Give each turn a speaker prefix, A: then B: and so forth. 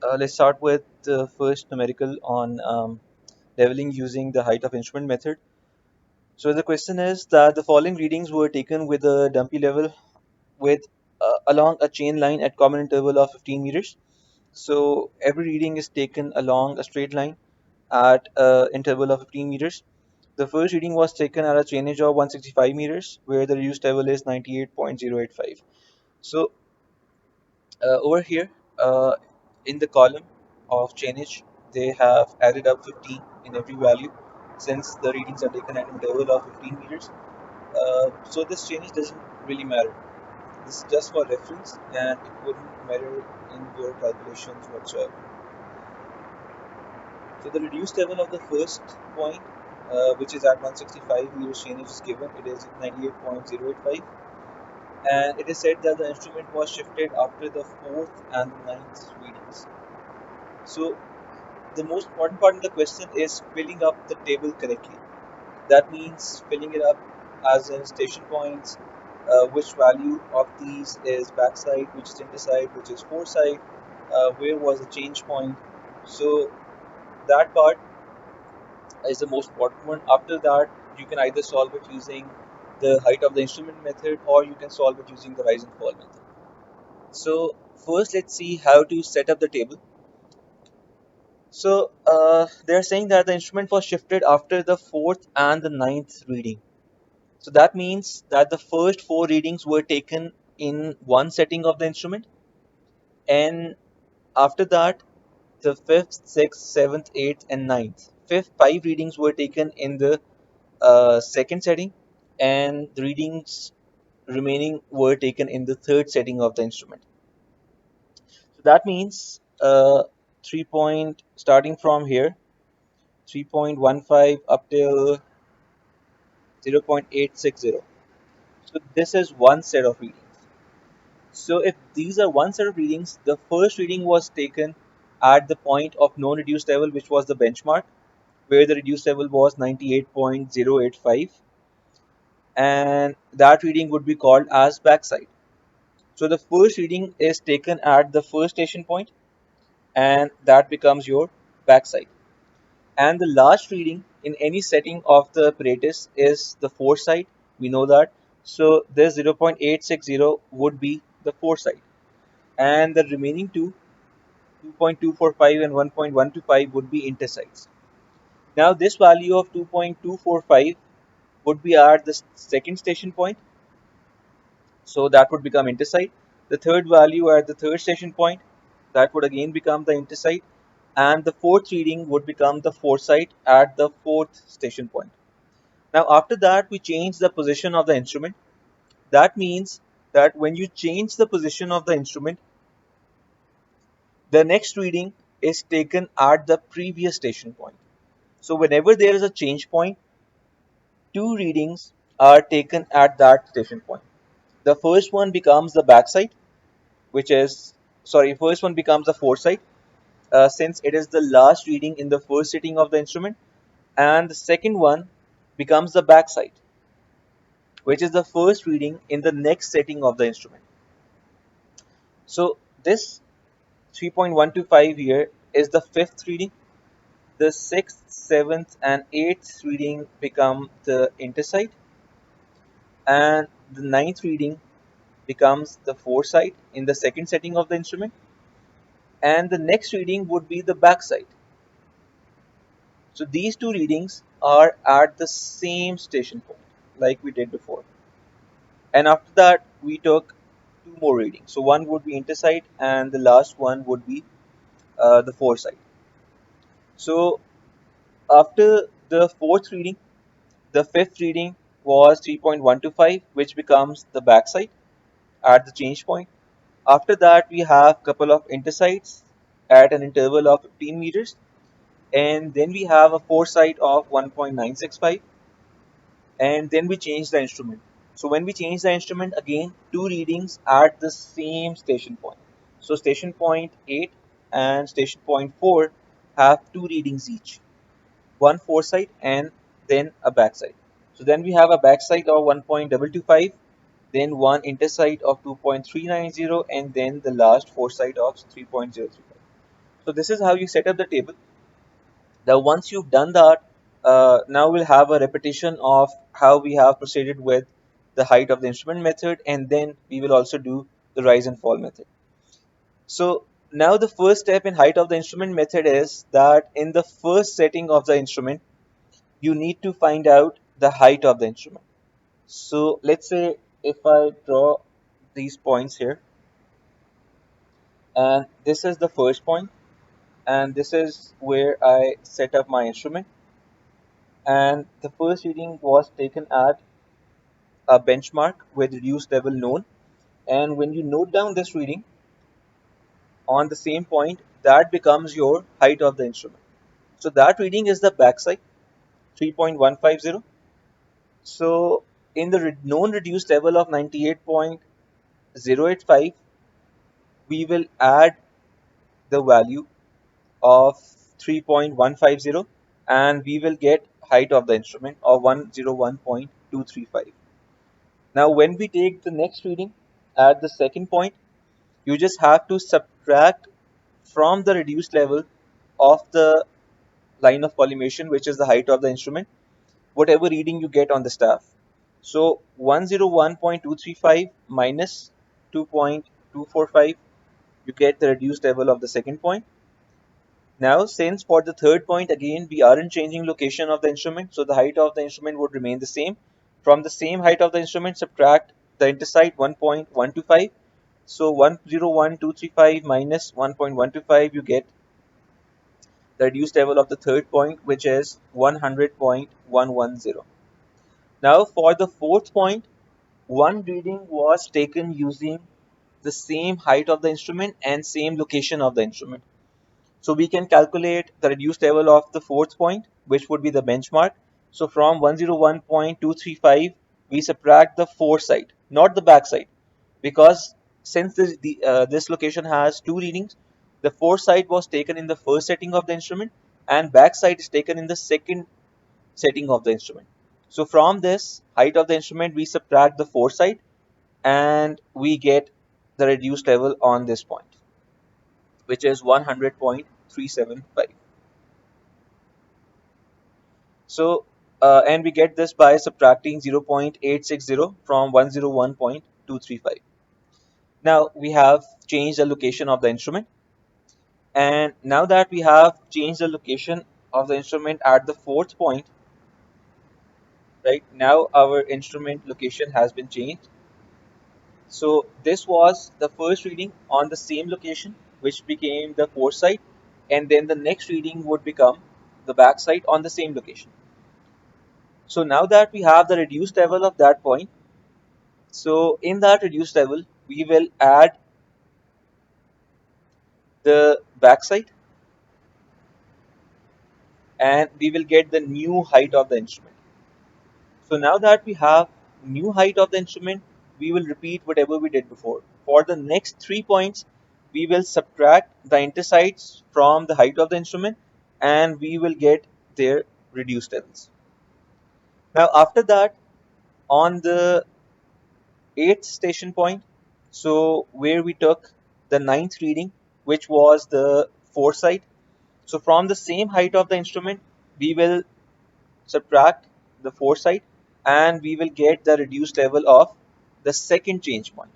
A: Let's start with the first numerical on leveling using the height of instrument method. So the question is that the following readings were taken with a dumpy level with along a chain line at common interval of 15 meters. So every reading is taken along a straight line at interval of 15 meters. The first reading was taken at a chainage of 165 meters, where the reduced level is 98.085. So over here, in the column of chainage, they have added up 15 in every value since the readings are taken at an interval of 15 meters. So this chainage doesn't really matter. This is just for reference and it wouldn't matter in your calculations whatsoever. So the reduced level of the first point, which is at 165 meters chainage is given, it is 98.085, and it is said that the instrument was shifted after the fourth and ninth readings. So the most important part in the question is filling up the table correctly. That means filling it up as in station points, which value of these is backside, which is interside, which is foreside, where was the change point. So that part is the most important one. After that, you can either solve it using the height of the instrument method or you can solve it using the rise and fall method. So first, let's see how to set up the table. So they're saying that the instrument was shifted after the fourth and the ninth reading. So that means that the first four readings were taken in one setting of the instrument, and after that, the fifth, sixth, seventh, eighth, and ninth. Fifth, five readings were taken in the second setting, and the readings remaining were taken in the third setting of the instrument. So that means 3 point starting from here 3.15 up till 0.860. So this is one set of readings. So if these are one set of readings, the first reading was taken at the point of no reduced level, which was the benchmark, where the reduced level was 98.085, and that reading would be called as backside. So the first reading is taken at the first station point, and that becomes your backside. And the last reading in any setting of the apparatus is the foresight. We know that. So this 0.860 would be the foresight, and the remaining two, 2.245 and 1.125, would be intersights. Now this value of 2.245 would be at the second station point, so that would become intersight. The third value at the third station point, that would again become the intersight, and the fourth reading would become the foresight at the fourth station point. Now after that, we change the position of the instrument. That means that when you change the position of the instrument, the next reading is taken at the previous station point. So whenever there is a change point, two readings are taken at that station point. The first one becomes the backside, which is, sorry, first one becomes the foresight, since it is the last reading in the first setting of the instrument, and the second one becomes the backside, which is the first reading in the next setting of the instrument. So this 3.125 here is the fifth reading. The sixth, seventh, and eighth reading become the intersight, and the ninth reading becomes the foresight in the second setting of the instrument, and the next reading would be the backside. So these two readings are at the same station point, like we did before. And after that, we took two more readings. So one would be intersight, and the last one would be the foresight. So after the fourth reading, the fifth reading was 3.125, which becomes the backside at the change point. After that, we have couple of intersights at an interval of 15 meters, and then we have a foresight of 1.965, and then we change the instrument. So when we change the instrument, again two readings at the same station point. So station point 8 and station point 4 have two readings each, one foresight and then a backside. So then we have a backside of 1.225, then one intersight of 2.390, and then the last foresight of 3.035. So this is how you set up the table. Now, once you've done that, now we'll have a repetition of how we have proceeded with the height of the instrument method, and then we will also do the rise and fall method. So now the first step in height of the instrument method is that in the first setting of the instrument, you need to find out the height of the instrument. So let's say if I draw these points here, and this is the first point, and this is where I set up my instrument, and the first reading was taken at a benchmark with reduced level known. And when you note down this reading on the same point, that becomes your height of the instrument. So that reading is the backside, 3.150. So in the known reduced level of 98.085, we will add the value of 3.150, and we will get height of the instrument of 101.235. Now when we take the next reading at the second point, you just have to subtract from the reduced level of the line of collimation, which is the height of the instrument, whatever reading you get on the staff. So 101.235 minus 2.245, you get the reduced level of the second point. Now, since for the third point again we aren't changing location of the instrument, so the height of the instrument would remain the same. From the same height of the instrument, subtract the intercept 1.125. So 101.235 minus 1.125, you get the reduced level of the third point, which is 100.110. Now for the fourth point, one reading was taken using the same height of the instrument and same location of the instrument. So we can calculate the reduced level of the fourth point, which would be the benchmark. So from 101.235, we subtract the foreside, not the backside, because since this location has two readings, the foresight was taken in the first setting of the instrument, and backside is taken in the second setting of the instrument. So from this height of the instrument, we subtract the foresight, and we get the reduced level on this point, which is 100.375. So, and we get this by subtracting 0.860 from 101.235. Now we have changed the location of the instrument, and now that we have changed the location of the instrument at the fourth point, right now our instrument location has been changed. So this was the first reading on the same location, which became the foresight, and then the next reading would become the backside on the same location. So now that we have the reduced level of that point, so in that reduced level, we will add the backside, and we will get the new height of the instrument. So now that we have new height of the instrument, we will repeat whatever we did before. For the next 3 points, we will subtract the intercepts from the height of the instrument, and we will get their reduced levels. Now after that, on the eighth station point, so where we took the ninth reading, which was the foresight. So from the same height of the instrument, we will subtract the foresight, and we will get the reduced level of the second change point.